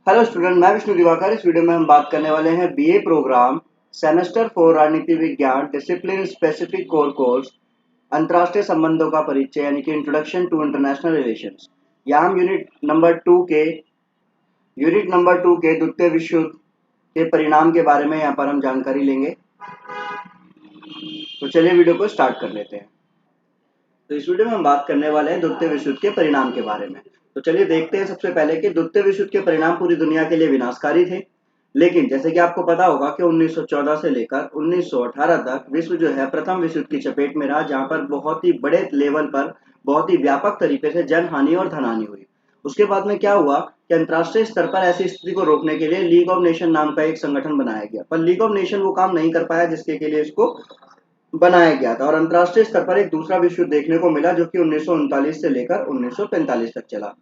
Hello student, मैं विष्णु दिवाकर। इस video में हम बात करने वाले हैं बीए प्रोग्राम सेमेस्टर 4 राजनीति विज्ञान डिसिप्लिन स्पेसिफिक कोर कोर्स अंतर्राष्ट्रीय संबंधों का परिचय यानी कि इंट्रोडक्शन टू इंटरनेशनल रिलेशंस। यहाँ हम यूनिट नंबर 2 के द्वितीय विश्व युद्ध के परिणाम के बारे में यहाँ पर हम जानकारी लेंगे। तो चलिए वीडियो को स्टार्ट कर लेते हैं। तो इस वीडियो में हम बात करने वाले हैं द्वितीय विश्व युद्ध के परिणाम के बारे में। तो चलिए देखते हैं सबसे पहले कि द्वितीय विश्व युद्ध के परिणाम पूरी दुनिया के लिए विनाशकारी थे। लेकिन जैसे कि आपको पता होगा कि 1914 से लेकर 1918 तक विश्व जो है प्रथम विश्व युद्ध की चपेट में रहा, जहां पर बहुत ही बड़े लेवल पर बहुत ही व्यापक तरीके से जन हानि और धन हानि हुई। उसके बाद में क्या हुआ कि अंतर्राष्ट्रीय स्तर पर ऐसी स्थिति को रोकने के लिए लीग ऑफ नेशन नाम का एक संगठन बनाया गया, पर लीग ऑफ नेशन वो काम नहीं कर पाया जिसके के लिए इसको बनाया गया था। और अंतर्राष्ट्रीय स्तर पर एक दूसरा विश्व युद्ध देखने को मिला जो कि 1939 से लेकर 1945 तक चला।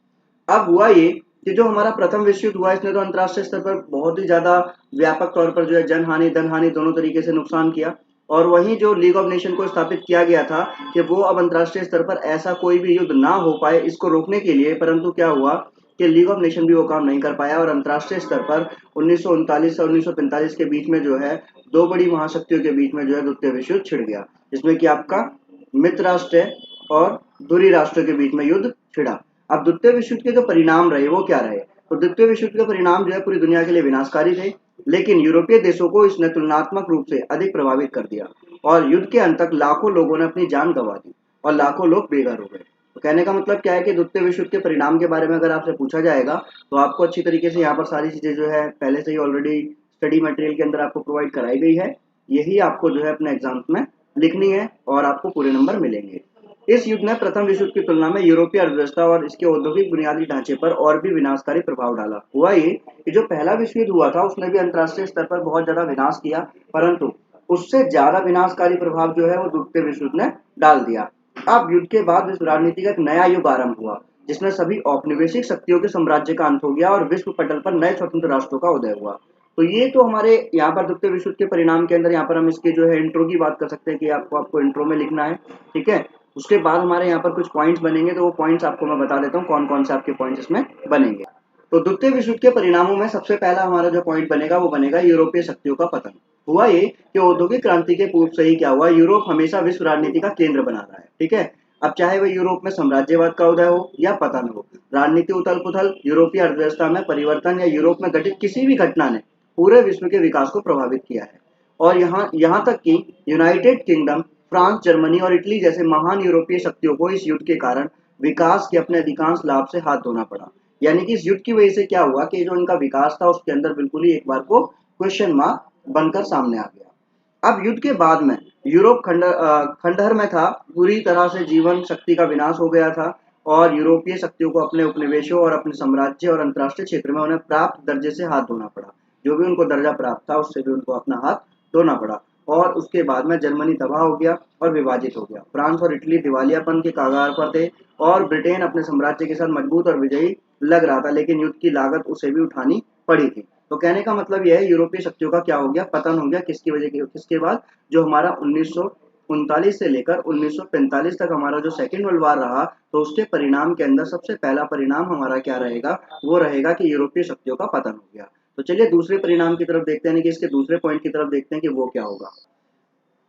अब हुआ ये कि जो हमारा प्रथम विश्व युद्ध हुआ, इसने तो अंतर्राष्ट्रीय स्तर पर बहुत ही ज्यादा व्यापक तौर पर जो है जन हानि धन हानि दोनों तरीके से नुकसान किया। और वहीं जो लीग ऑफ नेशन को स्थापित किया गया था कि वो अब अंतर्राष्ट्रीय स्तर पर ऐसा कोई भी युद्ध ना हो पाए इसको रोकने के लिए, परंतु क्या हुआ कि लीग ऑफ नेशन भी वो काम नहीं कर पाया। और अंतर्राष्ट्रीय स्तर पर 1939 और 1945 के बीच में जो है दो बड़ी महाशक्तियों के बीच में जो है द्वितीय विश्व युद्ध छिड़ गया, जिसमें कि आपका मित्र राष्ट्र और धुरी राष्ट्र के बीच में युद्ध छिड़ा। अब द्वितीय विश्व युद्ध के जो परिणाम रहे वो क्या रहे? तो द्वितीय विश्व युद्ध के परिणाम जो है पूरी दुनिया के लिए विनाशकारी थे, लेकिन यूरोपीय देशों को इसने तुलनात्मक रूप से अधिक प्रभावित कर दिया और युद्ध के अंत तक लाखों लोगों ने अपनी जान गंवा दी और लाखों लोग बेघर हो गए। तो कहने का मतलब क्या है कि द्वितीय विश्व युद्ध के परिणाम के बारे में अगर आपसे पूछा जाएगा तो आपको अच्छी तरीके से यहाँ पर सारी चीजें जो है पहले से ही ऑलरेडी स्टडी मटेरियल के अंदर आपको प्रोवाइड कराई गई है। यही आपको जो है अपने एग्जाम्स में लिखनी है और आपको पूरे नंबर मिलेंगे। इस युद्ध ने प्रथम विश्व युद्ध की तुलना में यूरोपीय अर्थव्यवस्था और इसके औद्योगिक बुनियादी ढांचे पर और भी विनाशकारी प्रभाव डाला। हुआ ये कि जो पहला विश्व युद्ध हुआ था उसने भी अंतर्राष्ट्रीय स्तर पर बहुत ज्यादा विनाश किया, परंतु उससे ज्यादा विनाशकारी प्रभाव जो है वो द्वितीय विश्व युद्ध ने डाल दिया। अब युद्ध के बाद विश्व राजनीति का एक नया युग आरंभ हुआ, जिसमें सभी औपनिवेशिक शक्तियों के साम्राज्य का अंत हो गया और विश्व पटल पर नए स्वतंत्र राष्ट्रों का उदय हुआ। तो ये तो हमारे यहाँ पर द्वितीय विश्व युद्ध के परिणाम के अंदर यहाँ पर हम इसके जो है इंट्रो की बात कर सकते हैं कि आपको इंट्रो में लिखना है, ठीक है। उसके बाद हमारे यहाँ पर कुछ पॉइंट्स बनेंगे, तो वो पॉइंट्स आपको मैं बता देता हूँ कौन कौन से आपके पॉइंट्स इसमें बनेंगे। तो द्वितीय विश्व युद्ध के परिणामों में सबसे पहला हमारा जो पॉइंट बनेगा वो बनेगा यूरोपीय शक्तियों का पतन। हुआ ये कि औद्योगिक क्रांति के पूर्व से ही क्या हुआ, यूरोप हमेशा विश्व राजनीति का केंद्र बना रहा है, ठीक है। अब चाहे वह यूरोप में साम्राज्यवाद का उदय हो या पतन हो, राजनीति उथल पुथल, यूरोपीय अर्थव्यवस्था में परिवर्तन या यूरोप में घटित किसी भी घटना ने पूरे विश्व के विकास को प्रभावित किया है। और यहाँ तक कि यूनाइटेड किंगडम, फ्रांस, जर्मनी और इटली जैसे महान यूरोपीय शक्तियों को इस युद्ध के कारण विकास के अपने अधिकांश लाभ से हाथ धोना पड़ा। यानी कि इस युद्ध की वजह से क्या हुआ कि जो इनका विकास था उसके अंदर बिल्कुल ही एक बार को क्वेश्चन मार्क बनकर सामने आ गया। अब युद्ध के बाद में यूरोप खंडहर में था, पूरी तरह से जीवन शक्ति का विनाश हो गया था और यूरोपीय शक्तियों को अपने उपनिवेशों और अपने साम्राज्य और अंतर्राष्ट्रीय क्षेत्र में उन्हें प्राप्त दर्जे से हाथ धोना पड़ा। जो भी उनको दर्जा प्राप्त था उससे भी उनको अपना हाथ धोना पड़ा। और उसके बाद में जर्मनी तबाह हो गया और विभाजित हो गया। फ्रांस और इटली दिवालियापन के कगार पर थे और ब्रिटेन अपने साम्राज्य के साथ मजबूत और विजयी लग रहा था, लेकिन युद्ध की लागत उसे भी उठानी पड़ी थी। तो कहने का मतलब यह है यूरोपीय शक्तियों का क्या हो गया, पतन हो गया। किसकी वजह की? किसके बाद? जो हमारा 1939 से लेकर 1945 तक हमारा जो सेकेंड वर्ल्ड वार रहा, तो उसके परिणाम के अंदर सबसे पहला परिणाम हमारा क्या रहेगा, वो रहेगा कि यूरोपीय शक्तियों का पतन हो गया। तो चलिए दूसरे परिणाम की तरफ देखते हैं, कि इसके दूसरे पॉइंट की तरफ देखते हैं कि वो क्या होगा।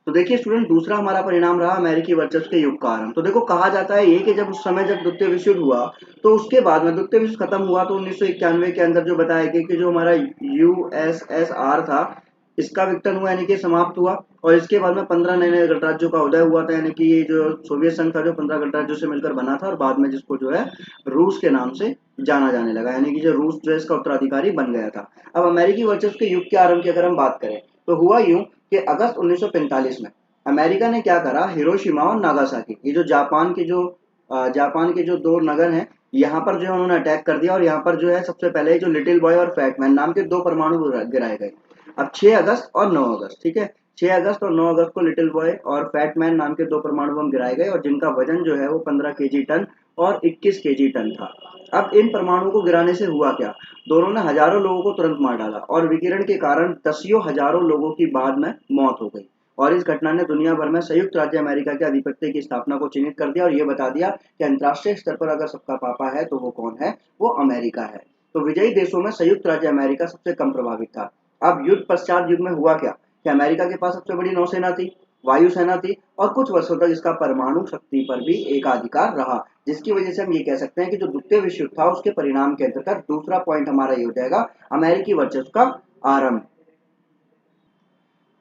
तो देखिए स्टूडेंट, दूसरा हमारा परिणाम रहा अमेरिकी वर्चस्व के युग का आरंभ। तो देखो कहा जाता है ये कि जब उस समय जब द्वितीय विश्व युद्ध हुआ तो उसके बाद में द्वितीय विश्व खत्म हुआ तो 1991 के अंदर जो बताया गया कि जो हमारा यूएसएसआर था इसका विघटन हुआ, यानी कि समाप्त हुआ। और इसके बाद में 15 नए नए गणराज्यों का उदय हुआ था, यानी कि ये जो सोवियत संघ था जो 15 गणराज्यों से मिलकर बना था और बाद में जिसको जो है रूस के नाम से जाना जाने लगा, यानी कि जो रूस जो है इसका उत्तराधिकारी बन गया था। अब अमेरिकी वर्चस्व के युग के आरंभ की अगर हम बात करें तो हुआ यूं कि अगस्त 1945 में अमेरिका ने क्या करा, हिरोशिमा और नागासाकी, ये जो जापान के जो दो नगर हैं, यहाँ पर जो है उन्होंने अटैक कर दिया। और यहाँ पर जो है सबसे पहले जो लिटिल बॉय और फैट मैन नाम के दो परमाणु गिराए गए। अब 6 अगस्त और 9 अगस्त, ठीक है, 6 अगस्त और 9 अगस्त को लिटिल बॉय और फैट मैन नाम के दो परमाणु बम गिराए गए और जिनका वजन जो है वो 15 केजी टन और 21 केजी टन था। अब इन परमाणुओं को गिराने से हुआ क्या, दोनों ने हजारों लोगों को तुरंत मार डाला और विकिरण के कारण दसियों हजारों लोगों की बाद में मौत हो गई। और इस घटना ने दुनिया भर में संयुक्त राज्य अमेरिका के आधिपत्य की स्थापना को चिन्हित कर दिया और ये बता दिया कि अंतर्राष्ट्रीय स्तर पर अगर सबका पापा है तो वो कौन है, वो अमेरिका है। तो विजयी देशों में संयुक्त राज्य अमेरिका सबसे कम प्रभावित था। अब युद्ध पश्चात युग में हुआ क्या कि अमेरिका के पास सबसे बड़ी नौसेना थी, वायुसेना थी और कुछ वर्षों तक इसका परमाणु शक्ति पर भी एकाधिकार रहा, जिसकी वजह से हम ये कह सकते हैं कि जो द्वितीय विश्व युद्ध था उसके परिणाम के अंतर्गत दूसरा पॉइंट हमारा ये हो जाएगा, अमेरिकी वर्चस्व का आरंभ।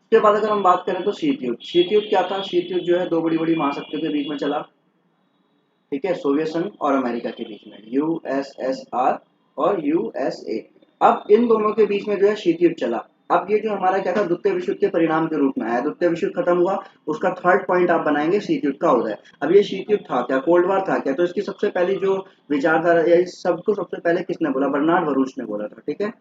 उसके बाद अगर हम बात करें तो शीत युद्ध। शीत युद्ध क्या था? शीत युद्ध जो है दो बड़ी बड़ी महाशक्तियों के बीच में चला, ठीक है, सोवियत संघ और अमेरिका के बीच में, यूएसएसआर और यूएसए। अब इन दोनों के बीच में जो है शीत युद्ध चला। अब ये जो हमारा क्या था, द्वितीय विश्व युद्ध के परिणाम के रूप में आया। द्वितीय विश्व युद्ध खत्म हुआ, उसका थर्ड पॉइंट आप बनाएंगे शीत युद्ध का उदय। अब ये शीत युद्ध था क्या, कोल्ड वॉर था क्या? तो इसकी सबसे पहली जो विचारधारा, इस सबको सबसे पहले किसने बोला? बर्नार्ड बरूच ने बोला था, ठीक है,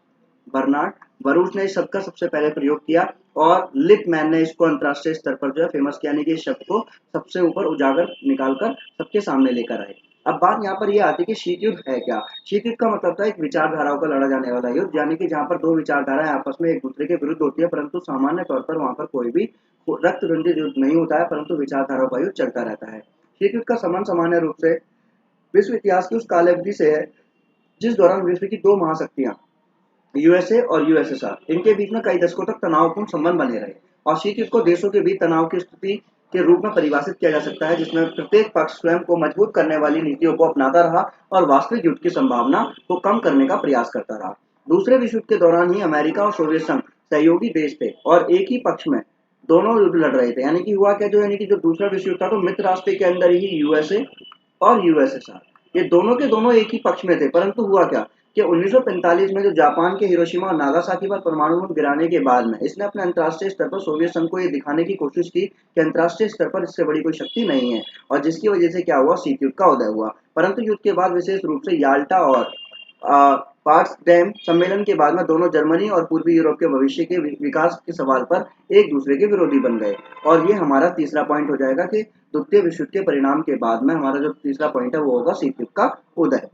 बर्नार्ड बरूच ने इस शब्द का सबसे पहले प्रयोग किया और लिपमैन ने इसको अंतरराष्ट्रीय स्तर पर जो है फेमस किया, यानी कि इस शब्द को सबसे ऊपर उजागर निकालकर सबके सामने लेकर आए। अब बात यहाँ पर यह आती है कि शीत युद्ध है क्या? शीत युद्ध का मतलब था एक विचारधाराओं का लड़ा जाने वाला युद्ध, यानी कि जहाँ पर दो विचारधाराएं आपस में एक दूसरे के विरुद्ध होती है, परंतु सामान्य तौर पर वहां पर कोई भी रक्त रंजित युद्ध नहीं होता है, परंतु विचारधाराओं का युद्ध चलता रहता है। शीत युद्ध का संबंध सामान्य रूप से विश्व इतिहास की उस काल अवधि से है जिस दौरान विश्व की दो महाशक्तियां यूएसए और यूएसएसआर, इनके बीच में कई दशकों तक तनावपूर्ण संबंध बने रहे। और शीत युद्ध को देशों के बीच तनाव की स्थिति के रूप में परिभाषित किया जा सकता है, जिसमें प्रत्येक पक्ष स्वयं को मजबूत करने वाली नीतियों को अपनाता रहा और वास्तविक युद्ध की संभावना को कम करने का प्रयास करता रहा। दूसरे विश्व युद्ध के दौरान ही अमेरिका और सोवियत संघ सहयोगी देश थे और एक ही पक्ष में दोनों युद्ध लड़ रहे थे। यानी कि हुआ क्या, जो यानी कि जो दूसरा विश्व युद्ध था तो मित्र राष्ट्र के अंदर ही यूएसए और यूएसएसआर, ये दोनों के दोनों एक ही पक्ष में थे। परंतु हुआ क्या कि 1945 में जो जापान के हिरोशिमा और नागासाकी पर परमाणु बम गिराने के बाद में इसने अपने अंतर्राष्ट्रीय स्तर पर सोवियत संघ को ये दिखाने की कोशिश की कि अंतर्राष्ट्रीय स्तर पर इससे बड़ी कोई शक्ति नहीं है, और जिसकी वजह से क्या हुआ, शीत युद्ध का उदय हुआ। परंतु युद्ध के बाद विशेष रूप से याल्टा और पोट्सडैम सम्मेलन के बाद में दोनों जर्मनी और पूर्वी यूरोप के भविष्य के विकास के सवाल पर एक दूसरे के विरोधी बन गए। और ये हमारा तीसरा पॉइंट हो जाएगा कि द्वितीय विश्व युद्ध के परिणाम के बाद में हमारा जो तीसरा पॉइंट है वो होगा शीत युद्ध का उदय।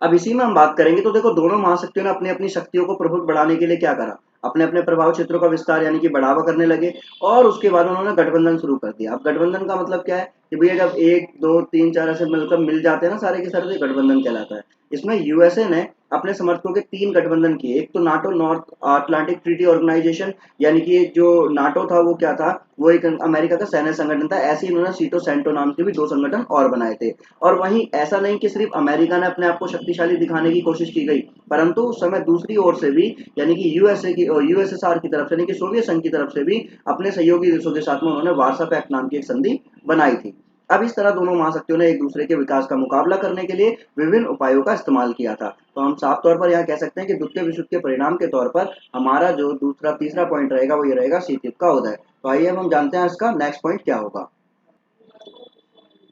अब इसी में हम बात करेंगे। तो देखो, दोनों महाशक्तियों ने अपनी अपनी शक्तियों को प्रबुद्ध बढ़ाने के लिए क्या करा, अपने अपने प्रभाव क्षेत्रों का विस्तार यानी कि बढ़ावा करने लगे, और उसके बाद उन्होंने गठबंधन शुरू कर दिया। अब गठबंधन का मतलब क्या है कि भैया जब एक दो तीन चार ऐसे मिलकर मिल जाते हैं ना सारे के सारे, तो गठबंधन कहलाता है। इसमें यूएसए ने अपने समर्थकों के तीन गठबंधन किए। एक तो NATO, North Atlantic Treaty Organization, यानी कि जो नाटो था वो क्या था, वो एक अमेरिका का सैन्य संगठन था। ऐसे ही इन्होंने सीटो सेंटो नाम के भी दो संगठन और बनाए थे। और वहीं ऐसा नहीं कि सिर्फ अमेरिका ने अपने आप को शक्तिशाली दिखाने की कोशिश की गई, परंतु उस समय दूसरी ओर से भी यानी कि यूएसए की और यूएसएसआर की तरफ से, यानी कि सोवियत संघ की तरफ से भी अपने सहयोगी देशों के साथ में उन्होंने वार्सा पैक्ट नाम की एक संधि बनाई थी। अब इस तरह दोनों महाशक्तियों ने एक दूसरे के विकास का मुकाबला करने के लिए विभिन्न उपायों का इस्तेमाल किया था। तो हम साफ तौर पर यहाँ कह सकते हैं कि द्वितीय विश्व युद्ध के परिणाम के तौर पर हमारा जो दूसरा तीसरा पॉइंट रहेगा वो ये रहेगा, शीत युद्ध का उदय। तो आइए अब हम जानते हैं इसका नेक्स्ट पॉइंट क्या होगा।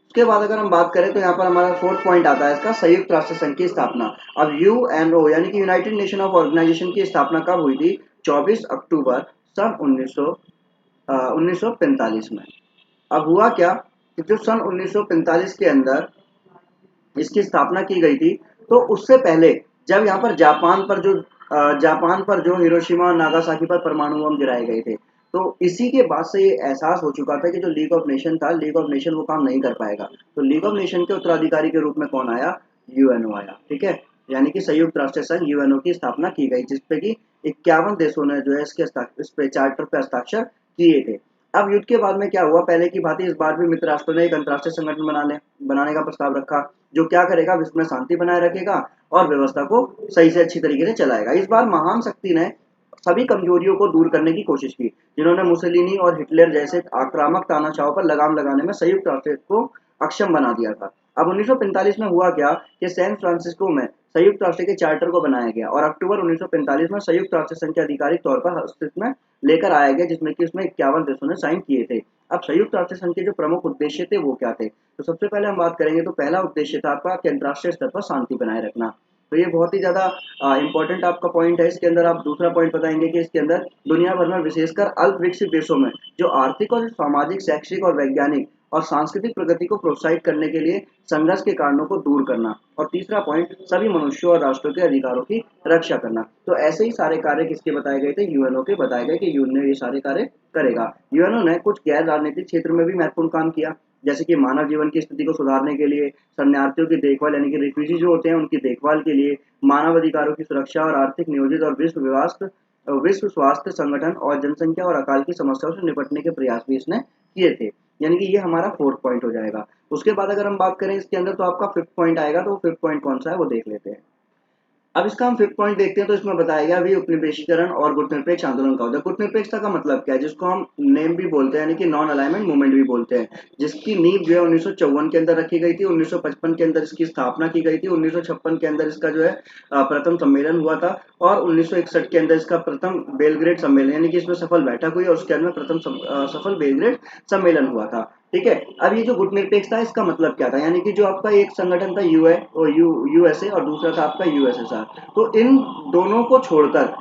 उसके बाद अगर हम बात करें तो यहाँ पर हमारा फोर्थ पॉइंट आता है इसका, संयुक्त राष्ट्र संघ की स्थापना। अब यूएनओ यानी कि यूनाइटेड नेशन ऑफ ऑर्गेनाइजेशन की स्थापना कब हुई थी? 24 अक्टूबर सन 1945 में। अब हुआ क्या कि जो सन 1945 के अंदर इसकी स्थापना की गई थी, तो उससे पहले जब यहाँ पर जापान पर जो हिरोशिमा और नागासाकी पर परमाणु बम गिराए गए थे, तो इसी के बाद से ये एहसास हो चुका था कि जो लीग ऑफ नेशन था, लीग ऑफ नेशन वो काम नहीं कर पाएगा। तो लीग ऑफ नेशन के उत्तराधिकारी के रूप में कौन आया? यूएनओ आया, ठीक है, यानी कि संयुक्त राष्ट्र संघ यूएनओ की स्थापना की गई, जिसपे कि 51 देशों ने जो है इस पे चार्टर पे हस्ताक्षर किए थे। अब युद्ध के बाद में क्या हुआ, पहले की भांति इस बार भी मित्र राष्ट्रों ने एक अंतर्राष्ट्रीय संगठन बनाने का प्रस्ताव रखा, जो क्या करेगा, विश्व में शांति बनाए रखेगा और व्यवस्था को सही से अच्छी तरीके से चलाएगा। इस बार महान शक्ति ने सभी कमजोरियों को दूर करने की कोशिश की, जिन्होंने मुसोलिनी और हिटलर जैसे आक्रामक तानाशाहों पर लगाम लगाने में संयुक्त राष्ट्र को अक्षम बना दिया था। अब 1945 में हुआ क्या कि सैन फ्रांसिस्को में संयुक्त राष्ट्र के चार्टर को बनाया गया और अक्टूबर 1945 में संयुक्त राष्ट्र संघ के आधिकारिक तौर पर अस्तित्व में लेकर आया गया, जिसमें कि उसमें 51 देशों ने साइन किए थे। अब संयुक्त राष्ट्र संघ के जो प्रमुख उद्देश्य थे वो क्या थे, तो सबसे पहले हम बात करेंगे तो पहला उद्देश्य था आपका कि अंतर्राष्ट्रीय स्तर पर शांति बनाए रखना। तो ये बहुत ही ज्यादा इंपॉर्टेंट आपका पॉइंट है। इसके अंदर आप दूसरा पॉइंट बताएंगे कि इसके अंदर दुनिया भर में विशेषकर अल्प विकसित देशों में जो आर्थिक और सामाजिक, शैक्षिक और वैज्ञानिक और सांस्कृतिक प्रगति को प्रोत्साहित करने के लिए संघर्ष के कारणों को दूर करना। और तीसरा पॉइंट, सभी मनुष्यों और राष्ट्रों के अधिकारों की रक्षा करना। तो ऐसे ही सारे कार्य किसके बताए गए थे? यूएनओ के बताए गए कि यूएनओ ये सारे कार्य करेगा। यूएनओ ने कुछ गैर राजनीतिक क्षेत्र में भी महत्वपूर्ण काम किया। जैसे कि मानव जीवन की स्थिति को सुधारने के लिए, शरणार्थियों की देखभाल यानी कि रिफ्यूजी जो होते हैं उनकी देखभाल के लिए, मानव अधिकारों की सुरक्षा और आर्थिक नियोजित और विश्व स्वास्थ्य संगठन और जनसंख्या और अकाल की समस्याओं से निपटने के प्रयास भी इसने किए थे। यानी कि ये हमारा फोर्थ पॉइंट हो जाएगा। उसके बाद अगर हम बात करें इसके अंदर तो आपका फिफ्थ पॉइंट आएगा, तो वो फिफ्थ पॉइंट कौन सा है वो देख लेते हैं। अब इसका हम फिफ्थ पॉइंट देखते हैं, तो इसमें बताया गया भी उपनिवेशीकरण और गुटनिरपेक्ष आंदोलन का होता है। गुटनिरपेक्षता का मतलब क्या है, जिसको हम नेम भी बोलते हैं यानी कि नॉन अलाइनमेंट मूवमेंट भी बोलते हैं, जिसकी नींव जो है 1954 के अंदर रखी गई थी, 1955 के अंदर इसकी स्थापना की गई थी, 1956 के अंदर इसका जो है प्रथम सम्मेलन हुआ था, और 1961 के अंदर इसका प्रथम बेलग्रेड सम्मेलन यानी कि इसमें सफल बैठक हुई और उसके अंदर प्रथम सफल बेलग्रेड सम्मेलन हुआ था। ठीक है। अब ये जो गुटनिरपेक्षता है इसका मतलब क्या था, यानी कि जो आपका एक संगठन था यूएसए और दूसरा था आपका यूएसएसआर, तो इन दोनों को छोड़कर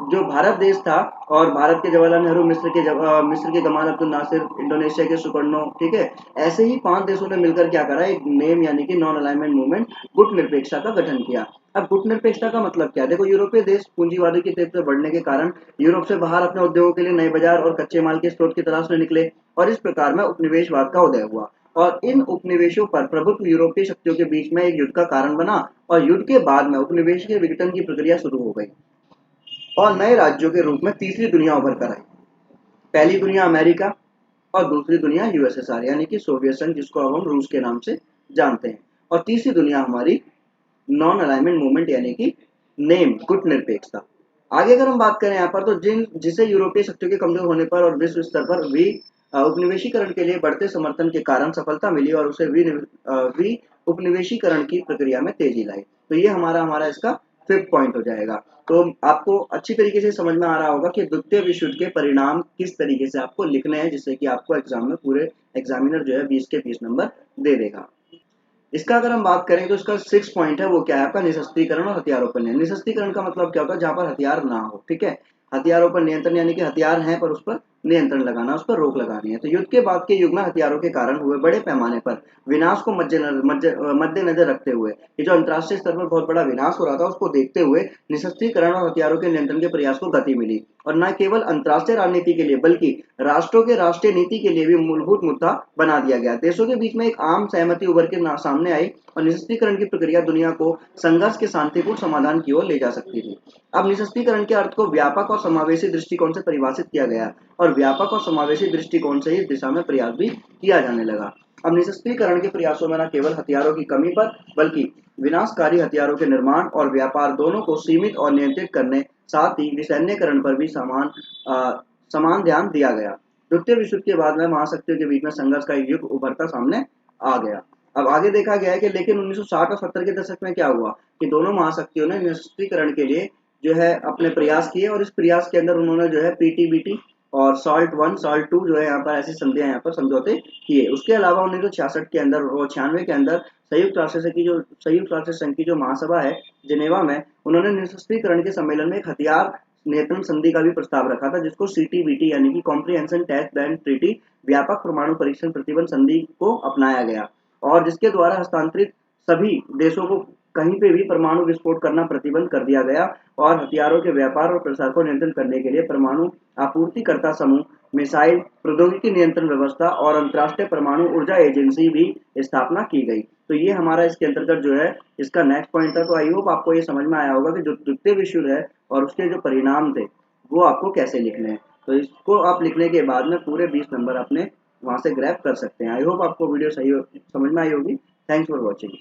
जो भारत देश था, और भारत के जवाहरलाल नेहरू, मिस्र के गमाल अब्दुल नासिर, इंडोनेशिया के सुकर्णो, ठीक है, ऐसे ही 5 देशों ने मिलकर क्या करा, एक नेम यानी कि नॉन अलाइनमेंट मूवमेंट गुटनिरपेक्षता का गठन किया। अब गुटनिरपेक्षता का मतलब क्या है, देखो यूरोपीय देश पूंजीवादी की तेज से बढ़ने के कारण यूरोप से बाहर अपने उद्योगों के लिए नए बाजार और कच्चे माल के स्रोत की तलाश में निकले, और इस प्रकार में उपनिवेशवाद का उदय हुआ, और इन उपनिवेशों पर प्रभुत्व यूरोपीय शक्तियों के बीच में एक युद्ध का कारण बना, और युद्ध के बाद में उपनिवेश के विघटन की प्रक्रिया शुरू हो गई और नए राज्यों के रूप में तीसरी दुनिया उभर कर आई। पहली दुनिया अमेरिका और दूसरी दुनिया यूएसएसआर यानी कि सोवियत संघ, जिसको अब हम रूस के नाम से जानते हैं, और तीसरी दुनिया हमारी नॉन अलाइनमेंट मूवमेंट यानी कि नेम गुटनिरपेक्षता। आगे अगर हम बात करें यहाँ पर, तो जिसे यूरोपीय शक्तियों के कमजोर होने पर और विश्व स्तर पर उपनिवेशीकरण के लिए बढ़ते समर्थन के कारण सफलता मिली और उसे वी उपनिवेशीकरण की प्रक्रिया में तेजी लाई। तो ये हमारा हमारा इसका फिफ्थ पॉइंट हो जाएगा। तो आपको अच्छी तरीके से समझ में आ रहा होगा कि द्वितीय विश्व युद्ध के परिणाम किस तरीके से आपको लिखने हैं, जिससे कि आपको एग्जाम में पूरे एग्जामिनर जो है 20 के 20 नंबर दे देगा। इसका अगर हम बात करें तो इसका 6 पॉइंट है, वो क्या है आपका, निशस्त्रीकरण और हथियारों पर नियंत्रण। निशस्त्रीकरण का मतलब क्या होता है, जहां पर हथियार ना हो, ठीक है, हथियारों पर नियंत्रण यानी कि हथियार हैं पर उस पर नियंत्रण लगाना, उस पर रोक लगानी है। तो युद्ध के बाद के युग में हथियारों के कारण हुए बड़े पैमाने पर विनाश को मद्देनजर रखते हुए, ये जो अंतर्राष्ट्रीय स्तर पर बहुत बड़ा विनाश हो रहा था उसको देखते हुए निशस्त्रीकरण और हथियारों के नियंत्रण के प्रयास को गति मिली, और न केवल अंतर्राष्ट्रीय राजनीति के लिए बल्कि राष्ट्रों के राष्ट्रीय नीति के लिए भी मूलभूत मुद्दा बना दिया गया। देशों के बीच में एक आम सहमति उभर के सामने आई और निशस्त्रीकरण की प्रक्रिया दुनिया को संघर्ष के शांतिपूर्ण समाधान की ओर ले जा सकती थी। अब निशस्त्रीकरण के अर्थ को व्यापक और समावेशी दृष्टिकोण से परिभाषित किया गया, और व्यापक और समावेशी दृष्टिकोण से इस दिशा में प्रयास भी किया जाने लगा। अब निशस्त्रीकरण के प्रयासों में न केवल हथियारों की कमी पर बल्कि विनाशकारी हथियारों के निर्माण और व्यापार दोनों को सीमित और नियंत्रित करने, साथ ही विसैन्यकरण पर भी समान ध्यान दिया गया। द्वितीय विश्व युद्ध के बाद में महाशक्तियों के बीच में संघर्ष का एक युग उभरता सामने आ गया। अब आगे देखा गया है कि लेकिन 1960 और 70 के दशक में क्या हुआ कि दोनों महाशक्तियों ने निशस्त्रीकरण के लिए जो है अपने प्रयास किए, और इस प्रयास के अंदर उन्होंने जो है पीटीबीटी और साल्ट 1 साल्ट 2 जो है यहाँ पर ऐसी संधियां यहाँ पर समझौते किए। उसके अलावा 1966 के अंदर और 96 के अंदर संयुक्त राष्ट्र संघ की जो महासभा है जिनेवा में, उन्होंने निशस्त्रीकरण के सम्मेलन में एक हथियार नियंत्रण संधि का भी प्रस्ताव रखा था, जिसको सीटीबीटी यानी कि कॉम्प्रिहेंशन टेस्ट बैंड ट्रीटी, व्यापक परमाणु परीक्षण प्रतिबंध संधि को अपनाया गया, और जिसके द्वारा हस्तांतरित सभी देशों को कहीं पे भी परमाणु विस्फोट करना प्रतिबंध कर दिया गया, और हथियारों के व्यापार और प्रसार को नियंत्रण करने के लिए परमाणु आपूर्तिकर्ता समूह, मिसाइल प्रौद्योगिकी नियंत्रण व्यवस्था और अंतर्राष्ट्रीय परमाणु ऊर्जा एजेंसी भी स्थापना की गई। तो ये हमारा इसके अंतर्गत जो है इसका नेक्स्ट पॉइंट था। तो आई होप आपको ये समझ में आया होगा कि जो द्वितीय विश्व युद्ध है और उसके जो परिणाम थे वो आपको कैसे लिखने हैं। तो इसको आप लिखने के बाद में पूरे 20 नंबर अपने वहां से ग्रैब कर सकते हैं। आई होप आपको वीडियो समझ में आई होगी। Thanks for watching.